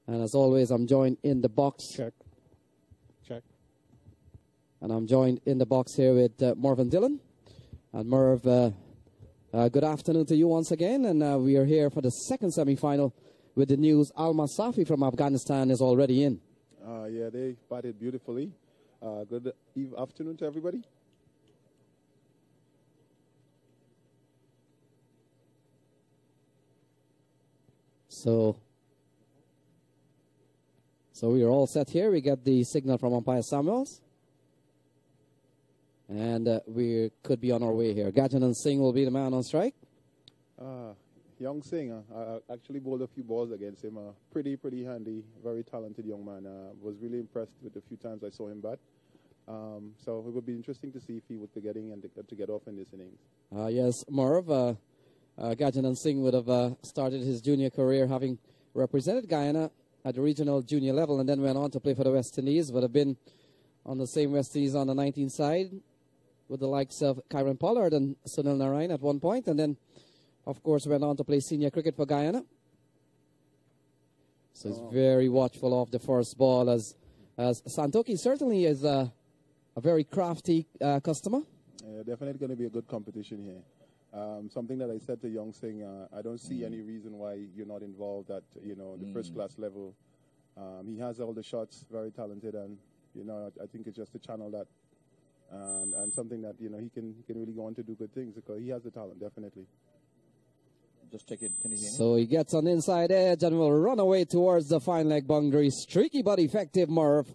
And as always, I'm joined in the box. Check. And I'm joined in the box here with Marvin Dillon. And Merv, good afternoon to you once again. And we are here for the second semi-final with the news. Alma Safi from Afghanistan is already in. Yeah, they batted beautifully. Good afternoon to everybody. So we are all set here. We get the signal from umpire Samuels. And we could be on our way here. Gajanan Singh will be the man on strike. Young Singh, I actually bowled a few balls against him. Pretty handy, very talented young man. Was really impressed with the few times I saw him bat. So it would be interesting to see if he would be getting and to get off in this innings. Yes, Merv, Gajanan Singh would have started his junior career having represented Guyana at the regional junior level and then went on to play for the West Indies. Would have been on the same West Indies on the 19th side with the likes of Kyron Pollard and Sunil Narayan at one point, and then, of course, went on to play senior cricket for Guyana. So he's very watchful of the first ball, as Santoki certainly is a very crafty customer. Yeah, definitely going to be a good competition here. Something that I said to Young Singh, I don't see any reason why you're not involved at the first class level. He has all the shots, very talented, and I think it's just to channel that. And something that he can really go on to do good things because he has the talent, definitely. Just check it. Can you hear me? So he gets on inside edge and will run away towards the fine leg boundary. Streaky but effective, Merv.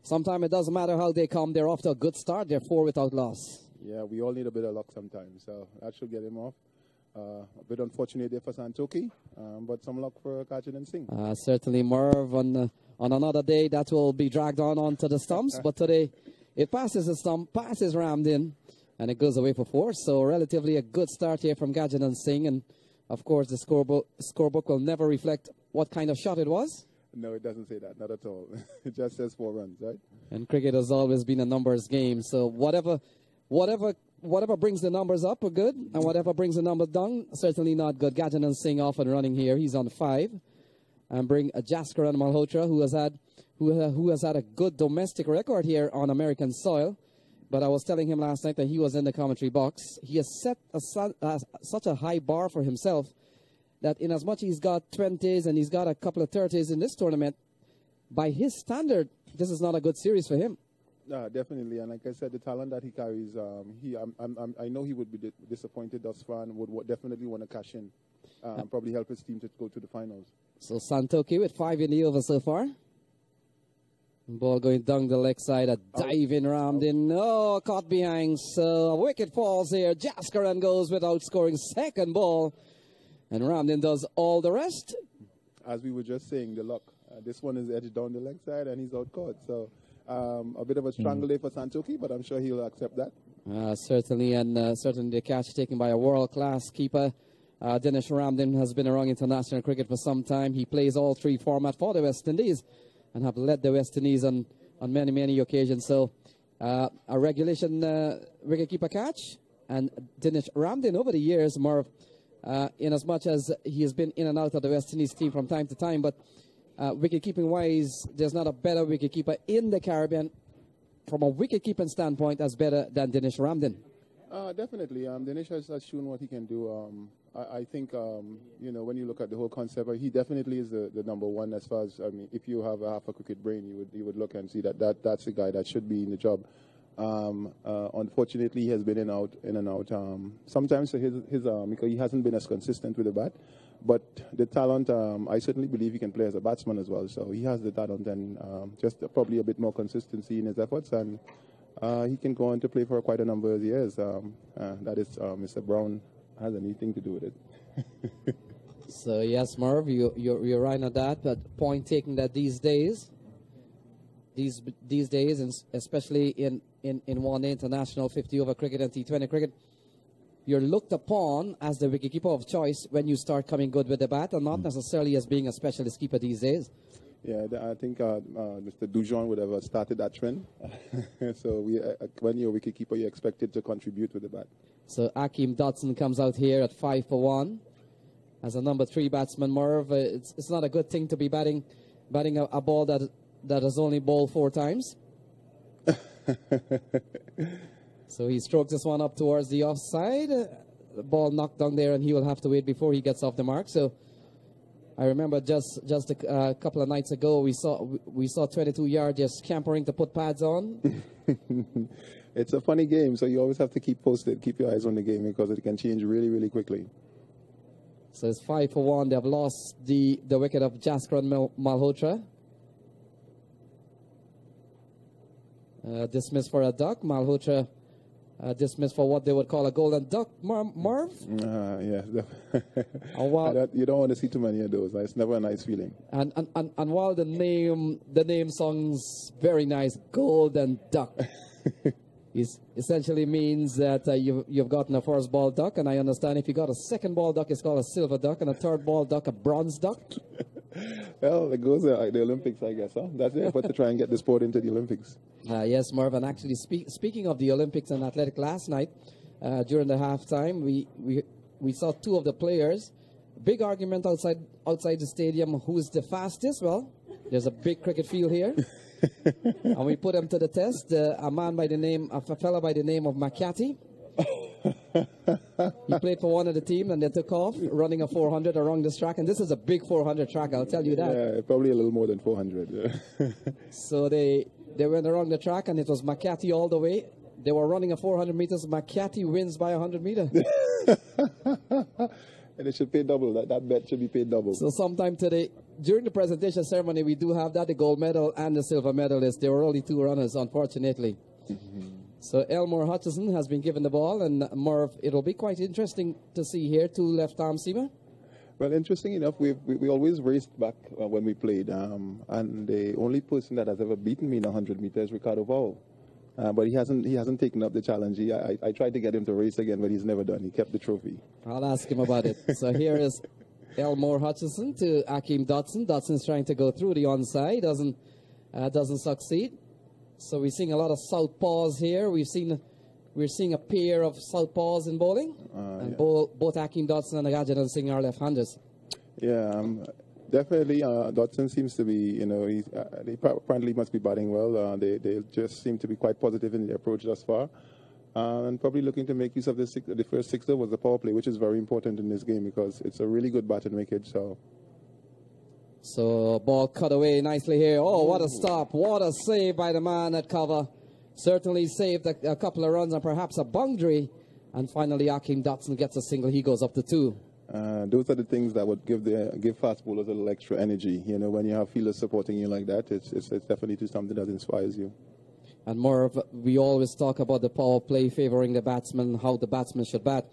Sometimes it doesn't matter how they come. They're off to a good start. They're 4 without loss. Yeah, we all need a bit of luck sometimes. So that should get him off. A bit unfortunate there for Santoki, but some luck for Gajanan Singh. Certainly, Merv, on another day, that will be dragged onto the stumps. But today, it passes the stump, passes rammed in, and it goes away for 4. So relatively a good start here from Gajanan Singh. And, of course, the scorebook will never reflect what kind of shot it was. No, it doesn't say that, not at all. It just says 4 runs, right? And cricket has always been a numbers game. So whatever brings the numbers up are good, and whatever brings the numbers down, certainly not good. Gajanan Singh off and running here. He's on 5. And bring Jaskaran Malhotra, who has had a good domestic record here on American soil. But I was telling him last night that he was in the commentary box. He has set such a high bar for himself that in as much he's got 20s and he's got a couple of 30s in this tournament, by his standard, this is not a good series for him. Definitely, and like I said, the talent that he carries, I know he would be disappointed thus far and would definitely want to cash in, probably help his team to go to the finals. So Santoki with 5 in the over so far. Ball going down the leg side, a diving rammed in. Oh, caught behind. So a wicket falls here. Jaskaran goes without scoring. Second ball. And Ramdin does all the rest. As we were just saying, the luck. This one is edged down the leg side and he's out caught. So a bit of a strangle there for Santoki, but I'm sure he'll accept that. Certainly, and certainly the catch taken by a world-class keeper. Dinesh Ramdin has been around international cricket for some time. He plays all 3 formats for the West Indies and have led the West Indies on many occasions. So a regulation wicketkeeper catch. And Dinesh Ramdin over the years, Merv, in as much as he has been in and out of the West Indies team from time to time, but wicket-keeping-wise, there's not a better wicket-keeper in the Caribbean from a wicket-keeping standpoint as better than Dinesh Ramdin. Definitely. Dinesh has shown what he can do. I think, when you look at the whole concept, he definitely is the number one as far as, if you have a half a cricket brain, you would look and see that's the guy that should be in the job. Unfortunately, he has been in and out. Sometimes because he hasn't been as consistent with the bat. But the talent, I certainly believe he can play as a batsman as well. So he has the talent and just probably a bit more consistency in his efforts. And he can go on to play for quite a number of years. That is, Mr. Brown has anything to do with it. So, yes, Merv, you're right on that. But point taken that these days, and especially in one-day international 50-over cricket and T20 cricket, you're looked upon as the wicketkeeper of choice when you start coming good with the bat, and not necessarily as being a specialist keeper these days. Yeah, I think Mr. Dujon would have started that trend. So when you're a wicketkeeper, you're expected to contribute with the bat. So Akeem Dotson comes out here at 5 for 1 as a number 3 batsman. Merv, it's not a good thing to be batting batting a ball that has only bowled 4 times. So he strokes this one up towards the offside. The ball knocked down there, and he will have to wait before he gets off the mark. So I remember just a couple of nights ago, we saw 22 yards just scampering to put pads on. It's a funny game, so you always have to keep posted, keep your eyes on the game, because it can change really, really quickly. So it's 5 for 1. They have lost the wicket of Jaskran Malhotra. Dismissed for a duck. Malhotra dismissed for what they would call a golden duck. Marv? Yeah. While, you don't want to see too many of those. It's never a nice feeling. And while the name sounds very nice, golden duck, it essentially means that you've gotten a first ball duck, and I understand if you got a second ball duck, it's called a silver duck, and a third ball duck, a bronze duck. Well, it goes like the Olympics, I guess. Huh? That's the effort to try and get the sport into the Olympics. Yes, Marvin. Actually, speaking of the Olympics and athletics, last night during the halftime, we saw 2 of the players. Big argument outside the stadium. Who is the fastest? Well, there's a big cricket field here, and we put them to the test. A fella by the name of McCarthy. He played for one of the team, and they took off running a 400 around this track, and this is a big 400 track, I'll tell you that. Yeah, probably a little more than 400. Yeah. So they went around the track, and it was McCarthy all the way. They were running a 400 meters. McCarthy wins by 100 meters. And it should pay double. That bet should be paid double. So sometime today, during the presentation ceremony, we do have that, the gold medal and the silver medalist. There were only 2 runners, unfortunately. So Elmore Hutchison has been given the ball, and Merv, it'll be quite interesting to see here 2 left-arm seamer. Well, interesting enough, we always raced back when we played, and the only person that has ever beaten me in 100 meters is Ricardo Vowell. But he hasn't taken up the challenge. I tried to get him to race again, but he's never done. He kept the trophy. I'll ask him about it. So here is Elmore Hutchison to Akeem Dotson. Dotson's trying to go through the onside, doesn't succeed. So we're seeing a lot of southpaws here. We're seeing a pair of southpaws in bowling. And both Akeem Dotson and Gajan Singh are left-handers. Yeah, definitely. Dotson seems to be, they apparently must be batting well. They just seem to be quite positive in their approach thus far. And probably looking to make use of the first 6 was the power play, which is very important in this game because it's a really good batting wicket. So ball cut away nicely here. Oh, what a stop. What a save by the man at cover. Certainly saved a couple of runs and perhaps a boundary. And finally, Akeem Dotson gets a single. He goes up to 2. Those are the things that would give fast bowlers a little extra energy. When you have fielders supporting you like that, it's definitely something that inspires you. And more, we always talk about the power play favoring the batsman, how the batsman should bat.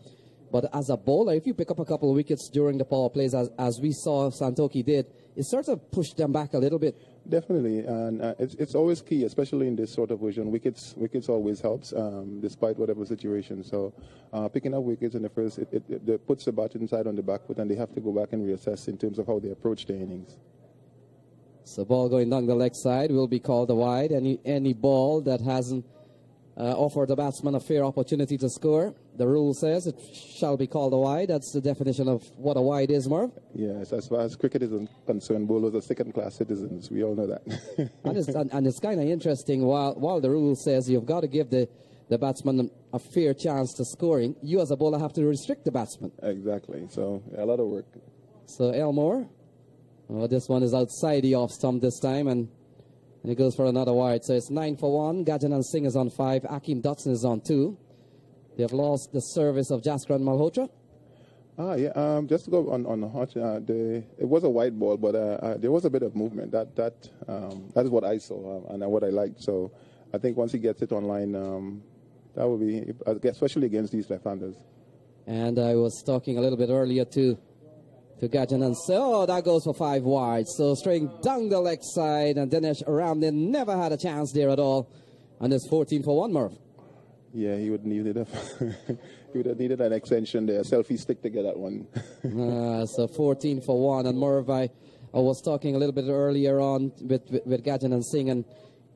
But as a bowler, if you pick up a couple of wickets during the power plays, as we saw Santoki did, it sort of pushed them back a little bit. Definitely, and it's always key, especially in this sort of version. Wickets always helps, despite whatever situation. So picking up wickets in the first, it puts the batsman side on the back foot, and they have to go back and reassess in terms of how they approach the innings. So ball going down the leg side will be called a wide. Any ball that hasn't offered the batsman a fair opportunity to score, the rule says it shall be called a wide. That's the definition of what a wide is, Marv. Yes, as far as cricket is concerned, bowlers are second-class citizens. We all know that. and it's kind of interesting. While the rule says you've got to give the batsman a fair chance to scoring, you as a bowler have to restrict the batsman. Exactly. So a lot of work. So Elmore, this one is outside the off stump this time, and he goes for another wide. So it's 9 for 1. Gajanan Singh is on 5. Akeem Dotson is on 2. They have lost the service of Jaskran Malhotra. Just to go on Hutch, it was a wide ball, but there was a bit of movement. That is what I saw and what I liked. So I think once he gets it online, that will be, especially against these left-handers. And I was talking a little bit earlier to Gajanan. So that goes for 5 wide. So straight down the leg side, and Dinesh Ramdin never had a chance there at all. And it's 14 for 1, Murph. Yeah, he would need it. He would have needed an extension there, a selfie stick to get that one. So 14 for 1. And Murph, I was talking a little bit earlier on with Gajanan Singh, and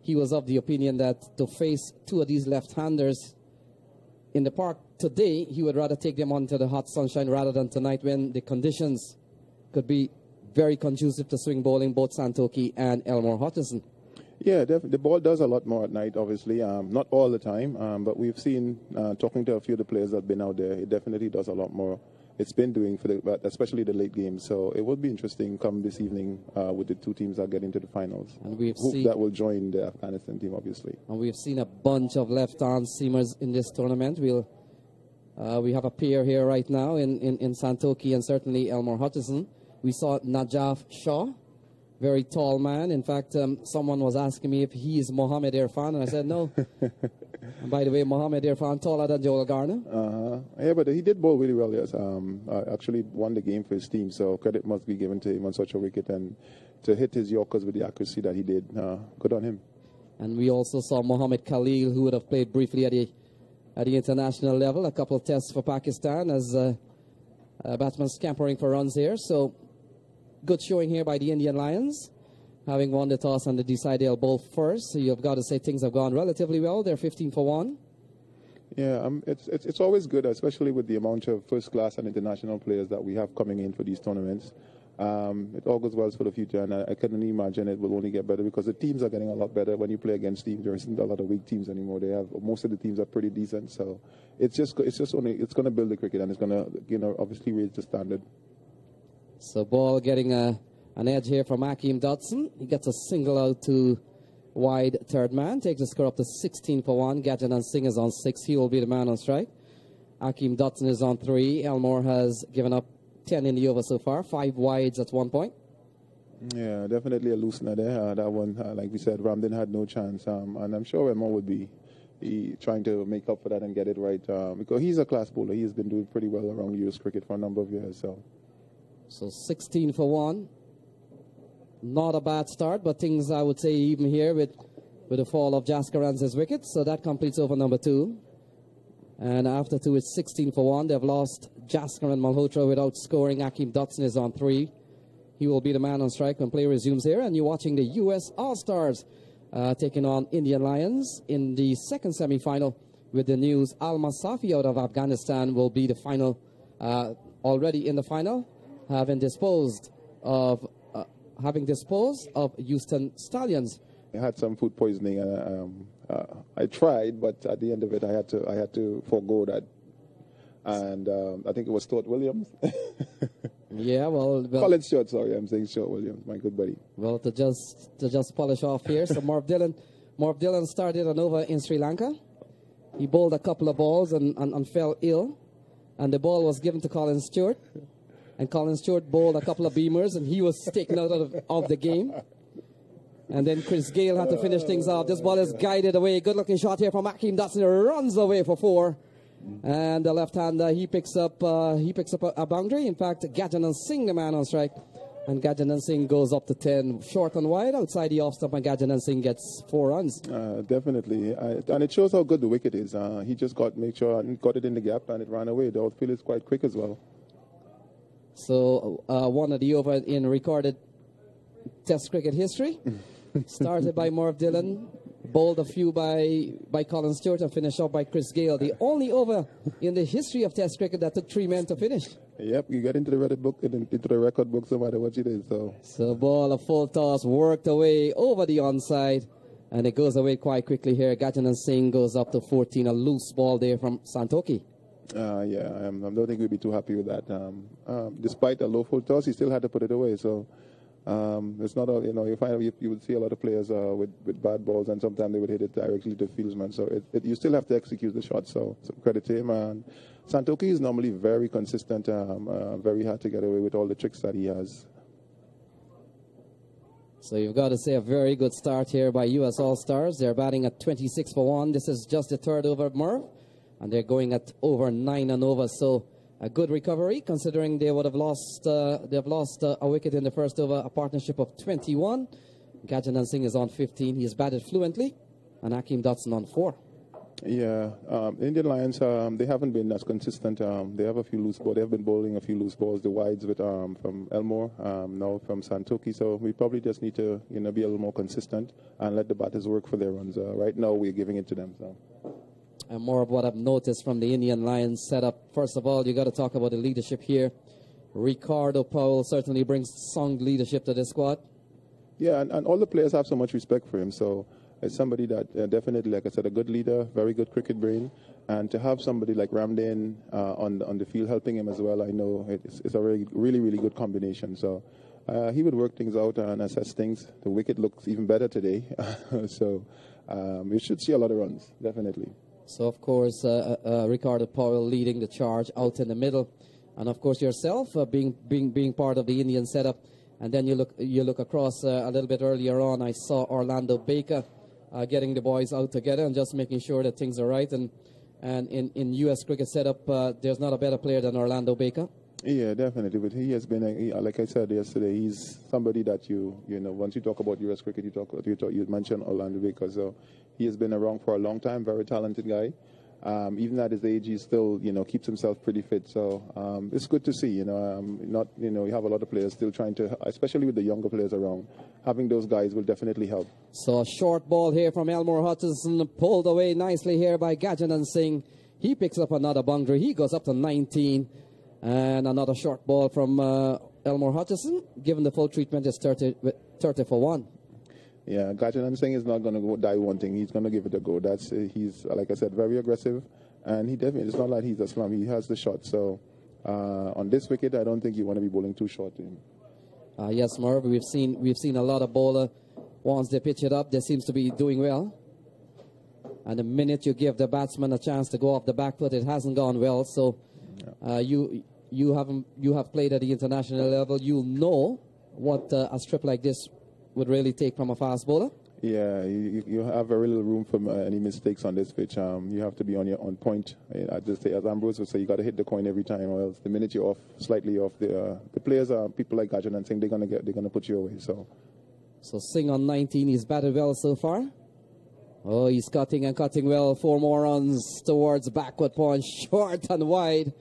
he was of the opinion that to face 2 of these left-handers in the park today, he would rather take them onto the hot sunshine rather than tonight when the conditions could be very conducive to swing bowling, both Santoki and Elmore Hutchison. Yeah, the ball does a lot more at night, obviously. Not all the time, but we've seen, talking to a few of the players that have been out there, it definitely does a lot more. It's been doing, especially the late games. So it would be interesting come this evening with the two teams that get into the finals. And we've Hope seen that will join the Afghanistan team, obviously. And we've seen a bunch of left-arm seamers in this tournament. We have a pair here right now in Santoki and certainly Elmore Hutchison. We saw Najaf Shah, very tall man. In fact, someone was asking me if he is Mohammed Irfan, and I said no. And by the way, Mohammed Irfan taller than Joel Garner. Yeah, but he did bowl really well, yes. Actually won the game for his team, so credit must be given to him on such a wicket. And to hit his Yorkers with the accuracy that he did, good on him. And we also saw Mohammed Khalil, who would have played briefly at the international level, a couple of tests for Pakistan as batsman scampering for runs here. So good showing here by the Indian Lions, having won the toss and they decide they'll bowl first. So you've got to say things have gone relatively well. They're 15 for 1. Yeah, it's always good, especially with the amount of first-class and international players that we have coming in for these tournaments. It all goes well for the future, and I can only imagine it will only get better because the teams are getting a lot better when you play against teams. There isn't a lot of weak teams anymore. Most of the teams are pretty decent, so it's going to build the cricket, and it's going to obviously raise the standard. So ball getting an edge here from Akeem Dotson. He gets a single out to wide third man, takes the score up to 16 for 1. Gajanan Singh is on 6. He will be the man on strike. Akeem Dotson is on 3. Elmore has given up 10 in the over so far, 5 wides at 1 point. Yeah, definitely a loosener there. That one, like we said, Ramden had no chance. And I'm sure Elmore would be trying to make up for that and get it right. Because he's a class bowler. He's been doing pretty well around US cricket for a number of years. So 16 for 1. Not a bad start, but things I would say even here with the fall of Jaskaran's wicket. So that completes over number 2. And after 2, it's 16 for 1. They've lost Jaskaran Malhotra without scoring. Akeem Dotson is on 3. He will be the man on strike when play resumes here. And you're watching the U.S. All-Stars taking on Indian Lions in the second semi-final with the news Alma Safi out of Afghanistan will be the final, already in the final, having disposed of Houston Stallions. I had some food poisoning, and I tried, but at the end of it, I had to forego that. And I think it was Stuart Williams. Yeah, well, Colin Stewart, sorry, I'm saying Stuart Williams, my good buddy. Well, to just polish off here, so Marv Dillon started an over in Sri Lanka. He bowled a couple of balls and fell ill, and the ball was given to Colin Stewart. And Colin Stewart bowled a couple of beamers, and he was taken out of the game. And then Chris Gale had to finish things off. This ball is guided away. Good-looking shot here from Akeem Dotson. Runs away for 4. And the left-hander, he picks up a boundary. In fact, Gajanan Singh, the man on strike. And Gajanan Singh goes up to 10, short and wide, outside the off-stump, and Gajanan Singh gets 4 runs. Definitely. And it shows how good the wicket is. He just got it in the gap, and it ran away. The outfield is quite quick as well. So one of the over in recorded Test cricket history. Started by Marv Dillon, bowled a few by Colin Stewart, and finished off by Chris Gale. The only over in the history of Test cricket that took 3 men to finish. Yep, you get into the record book no matter what you did. So ball, a full toss, worked away over the onside, and it goes away quite quickly here. Gajanan Singh goes up to 14, a loose ball there from Santoki. I don't think we'd be too happy with that. Despite a low full toss, he still had to put it away. So it's not all, you would see a lot of players with bad balls, and sometimes they would hit it directly to the fieldsman. So you still have to execute the shot. So some credit to him. And Santoki is normally very consistent, very hard to get away with all the tricks that he has. So you've got to say a very good start here by U.S. All-Stars. They're batting at 26 for 1. This is just the third over of Merv, and they're going at over 9 and over. So a good recovery, considering they would have lost. They've lost a wicket in the first over, a partnership of 21. Gajanan Singh is on 15. He's batted fluently, and Akeem Dotson on 4. Yeah, Indian Lions, they haven't been as consistent. They have a few loose balls. They have been bowling a few loose balls. The wides with from Elmore, now from Santoki. So we probably just need to be a little more consistent and let the batters work for their runs. Right now, we're giving it to them. So. And more of what I've noticed from the Indian Lions setup. First of all, you got to talk about the leadership here. Ricardo Powell certainly brings sound leadership to the squad. Yeah, and all the players have so much respect for him. So it's somebody that definitely, like I said, a good leader, very good cricket brain. And to have somebody like Ramdane on the field helping him as well, I know it's a really, really good combination. So he would work things out and assess things. The wicket looks even better today. So we should see a lot of runs, definitely. So, of course, Ricardo Powell leading the charge out in the middle. And, of course, yourself being part of the Indian setup. And then you look across a little bit earlier on. I saw Orlando Baker getting the boys out together and just making sure that things are right. And in U.S. cricket setup, there's not a better player than Orlando Baker. Yeah, definitely. But he has been, like I said yesterday, he's somebody that you know. Once you talk about U.S. cricket, you mentioned Orlando Baker. So he has been around for a long time. Very talented guy. Even at his age, he still, keeps himself pretty fit. So it's good to see. You have a lot of players still trying to, especially with the younger players around. Having those guys will definitely help. So a short ball here from Elmore Hutchison, pulled away nicely here by Gajanan Singh. He picks up another boundary. He goes up to 19. And another short ball from Elmore Hutchison. Given the full treatment, is 30 for 1. Yeah, Gajanan Singh is not going to go die wanting. He's going to give it a go. He's, like I said, very aggressive. And he definitely, it's not like he's a slum. He has the shot. So on this wicket, I don't think you want to be bowling too short to him. Yes, Merv, we've seen a lot of bowler. Once they pitch it up, they seems to be doing well. And the minute you give the batsman a chance to go off the back foot, it hasn't gone well. So you have played at the international level. You know what a strip like this would really take from a fast bowler. Yeah, you have very little room for any mistakes on this pitch. You have to be on point. I just say, as Ambrose would say, you got to hit the coin every time, or else the minute you're slightly off, the players are people like Gajan and Singh. They're gonna put you away. So Singh on 19, he's batted well so far. Oh, he's cutting well. 4 more runs towards backward punch, short and wide.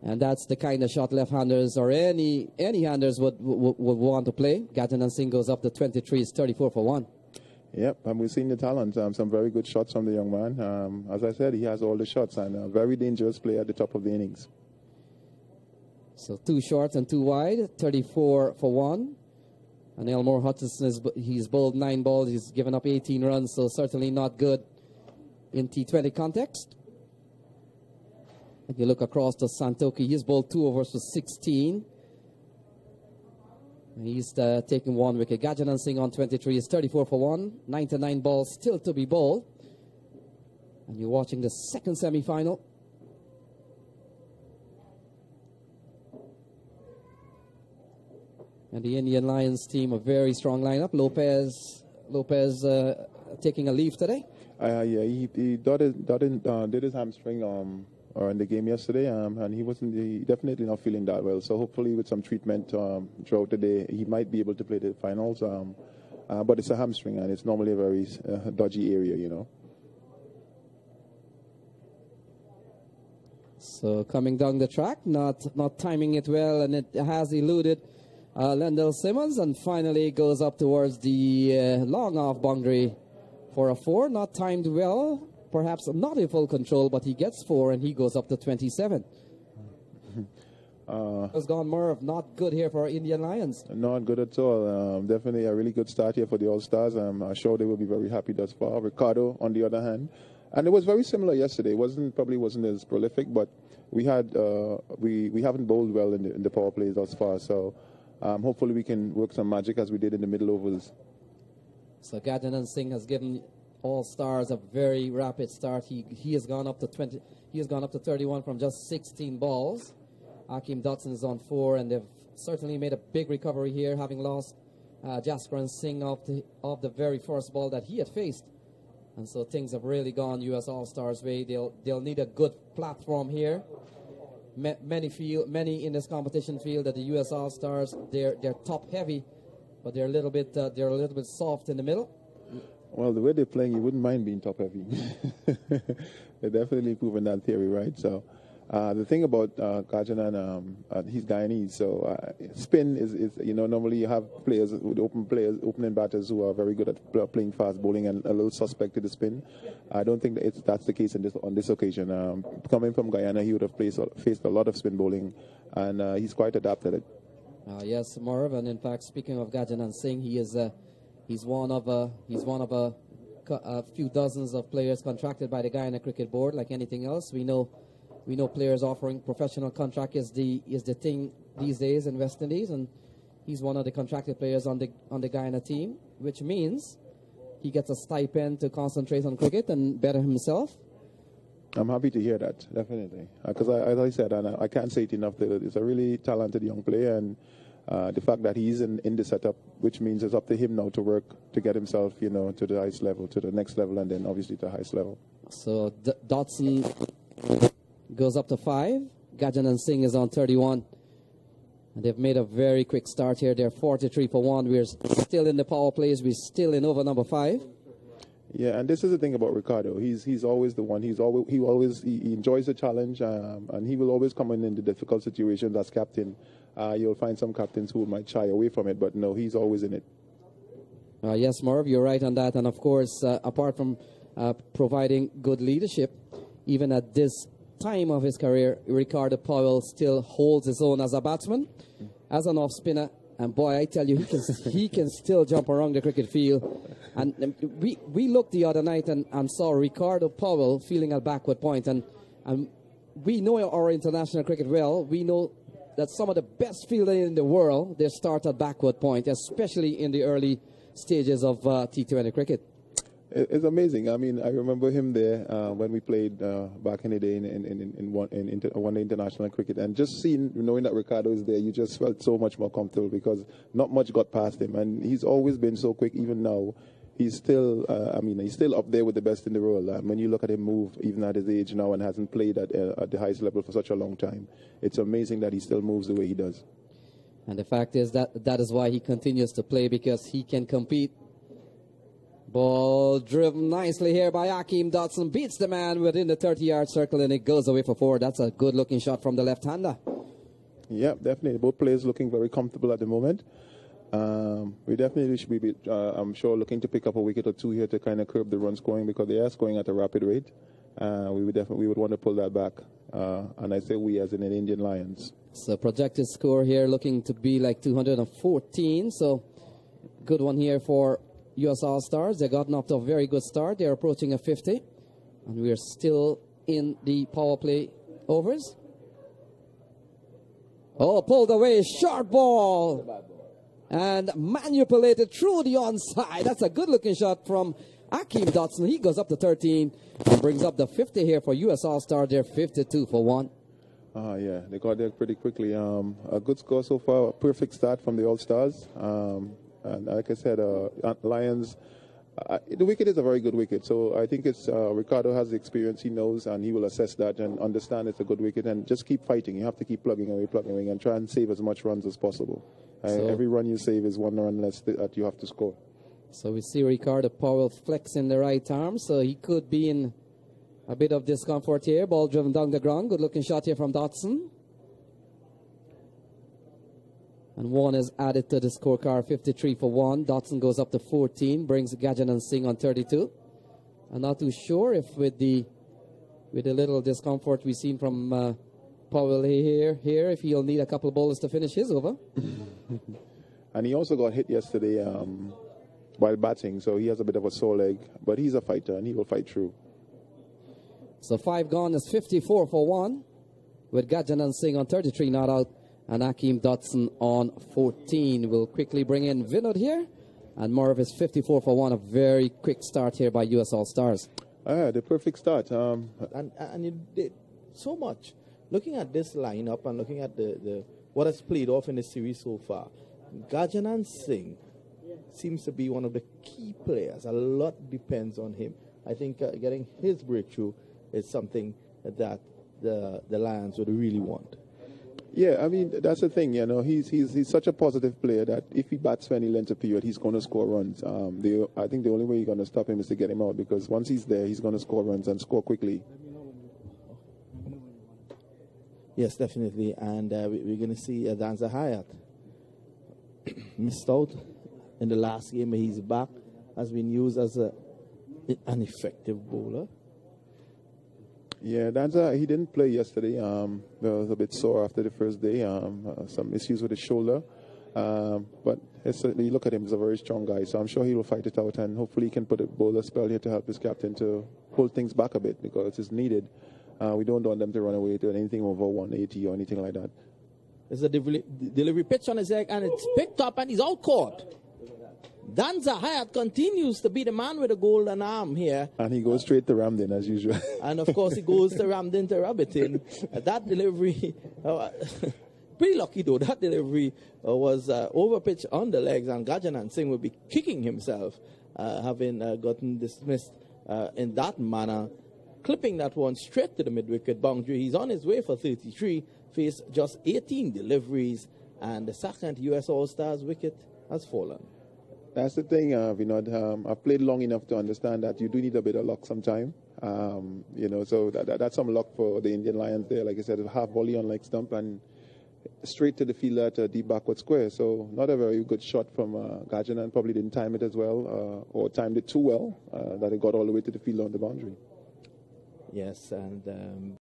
And that's the kind of shot left-handers or any handers would want to play. Gajanan Singh goes up to 23, is 34 for 1. Yep, and we've seen the talent. Some very good shots from the young man. As I said, he has all the shots and a very dangerous player at the top of the innings. So 2 short and 2 wide, 34 for 1. And Elmore Hutchison, he's bowled 9 balls. He's given up 18 runs, so certainly not good in T20 context. If you look across to Santoki, he's bowled 2 overs for 16. He's taking 1 wicket. Gajanan Singh on 23 is 34 for 1. 99 balls still to be bowled. And you're watching the second semi-final. And the Indian Lions team, a very strong lineup. Lopez taking a leave today. Yeah, he did his hamstring in the game yesterday, and he definitely not feeling that well. So hopefully with some treatment throughout the day, he might be able to play the finals. But it's a hamstring, and it's normally a very dodgy area, So coming down the track, not timing it well, and it has eluded Lendell Simmons, and finally goes up towards the long off boundary for a 4. Not timed well. Perhaps not in full control, but he gets 4 and he goes up to 27. Has gone Merv, not good here for Indian Lions. Not good at all. Definitely a really good start here for the All-Stars. I'm sure they will be very happy thus far. Ricardo, on the other hand, and it was very similar yesterday. Probably wasn't as prolific, but we haven't bowled well in the power plays thus far. So hopefully we can work some magic as we did in the middle overs. So Gajanan Singh has given All Stars a very rapid start. He has gone up to 20. He has gone up to 31 from just 16 balls. Akeem Dotson is on 4, and they've certainly made a big recovery here, having lost Jaskaran Singh off the very first ball that he had faced. And so things have really gone U.S. All Stars' way. They'll need a good platform here. Many in this competition feel that the U.S. All Stars they're top heavy, but they're a little bit soft in the middle. Well, the way they're playing, you wouldn't mind being top heavy. They're definitely proving that theory, right? So The thing about Gajanan, he's Guyanese, so spin is normally you have players, opening batters who are very good at playing fast bowling and a little suspect to the spin. I don't think that's the case on this occasion. Coming from Guyana, he would have faced a lot of spin bowling, and he's quite adapted it. Yes, Marv, and in fact, speaking of Gajanan Singh, he's one of a few dozens of players contracted by the Guyana Cricket Board. Like anything else, we know players offering professional contract is the thing these days in West Indies, and he's one of the contracted players on the Guyana team, which means he gets a stipend to concentrate on cricket and better himself. I'm happy to hear that, definitely, because as I said, and I can't say it enough, that he's a really talented young player, and the fact that he's in the setup, which means it's up to him now to work to get himself, to the highest level, to the next level, and then obviously to the highest level. So Dotson goes up to 5. Gajanan Singh is on 31. And they've made a very quick start here. They're 43 for 1. We're still in the power plays. We're still in over number 5. Yeah, and this is the thing about Ricardo. He's always the one. He enjoys the challenge, and he will always come in the difficult situations as captain. You'll find some captains who might shy away from it, but no, he's always in it. Yes, Marv, you're right on that. And of course, apart from providing good leadership, even at this time of his career, Ricardo Powell still holds his own as a batsman, as an off spinner, and boy, I tell you, he can still jump around the cricket field. And we looked the other night and saw Ricardo Powell feeling a backward point, and we know our international cricket well. We know that some of the best fielders in the world, they start at backward point, especially in the early stages of T20 cricket. It's amazing. I mean, I remember him there when we played back in the day in one day international cricket, and just knowing that Ricardo is there, you just felt so much more comfortable because not much got past him, and he's always been so quick. Even now, he's still, he's still up there with the best in the world. When you look at him move, even at his age now, and hasn't played at the highest level for such a long time, it's amazing that he still moves the way he does. And the fact is that is why he continues to play, because he can compete. Ball driven nicely here by Akeem Dotson. Beats the man within the 30-yard circle, and it goes away for 4. That's a good-looking shot from the left-hander. Yeah, definitely. Both players looking very comfortable at the moment. We definitely should be, I'm sure, looking to pick up a wicket or two here to kind of curb the run scoring, because they are scoring at a rapid rate. We would want to pull that back. And I say we as in the Indian Lions. So projected score here looking to be like 214. So good one here for U.S. All-Stars. They've gotten off to a very good start. They're approaching a 50. And we're still in the power play overs. Oh, pulled away. Short ball. And manipulated through the onside. That's a good-looking shot from Akeem Dotson. He goes up to 13 and brings up the 50 here for U.S. All-Star. They're 52 for 1. Yeah, they got there pretty quickly. A good score so far. A perfect start from the All-Stars. And like I said, Lions, the wicket is a very good wicket. So I think it's Ricardo has the experience. He knows, and he will assess that and understand it's a good wicket. And just keep fighting. You have to keep plugging away, and try and save as much runs as possible. Every run you save is one run less that you have to score. So we see Ricardo Powell flexing the right arm, so he could be in a bit of discomfort here. Ball driven down the ground. Good looking shot here from Dotson. And 1 is added to the scorecard, 53 for 1. Dotson goes up to 14, brings Gajanan Singh on 32. I'm not too sure if with the little discomfort we've seen from Powell here, if he'll need a couple of bowlers to finish his over. And he also got hit yesterday while batting, so he has a bit of a sore leg. But he's a fighter, and he will fight through. So 5 gone is 54 for 1, with Gajanan Singh on 33 not out, and Akeem Dotson on 14. We'll quickly bring in Vinod here, and Marv is 54 for 1. A very quick start here by U.S. All-Stars. The perfect start. And it did so much. Looking at this lineup and looking at the what has played off in the series so far, Gajanan Singh seems to be one of the key players. A lot depends on him. I think getting his breakthrough is something that the Lions would really want. Yeah, I mean, that's the thing, he's such a positive player that if he bats for any length of period, he's going to score runs. I think the only way you're going to stop him is to get him out, because once he's there, he's going to score runs and score quickly. Yes, definitely. And we're going to see Danza Hyatt missed out in the last game. He's back, has been used as an effective bowler. Yeah, Danza, he didn't play yesterday. He was a bit sore after the first day. Some issues with his shoulder. But you look at him, he's a very strong guy. So I'm sure he will fight it out, and hopefully he can put a bowler spell here to help his captain to pull things back a bit, because it's needed. We don't want them to run away to anything over 180 or anything like that. There's a delivery pitch on his leg, and it's picked up, and he's out caught. Danza Hyatt continues to be the man with the golden arm here. And he goes straight to Ramdin as usual. And of course he goes to Ramdin to rub it in. That delivery, pretty lucky though, that delivery was overpitched on the legs, and Gajanan Singh will be kicking himself, having gotten dismissed in that manner, clipping that one straight to the mid-wicket boundary. He's on his way for 33, faced just 18 deliveries, and the second US All-Stars wicket has fallen. That's the thing, Vinod. I've played long enough to understand that you do need a bit of luck sometime. So that's some luck for the Indian Lions there. Like I said, a half volley on leg stump and straight to the fielder at a deep backward square. So not a very good shot from Gajanan. Probably didn't time it as well, or timed it too well, that it got all the way to the fielder on the boundary. Yes, and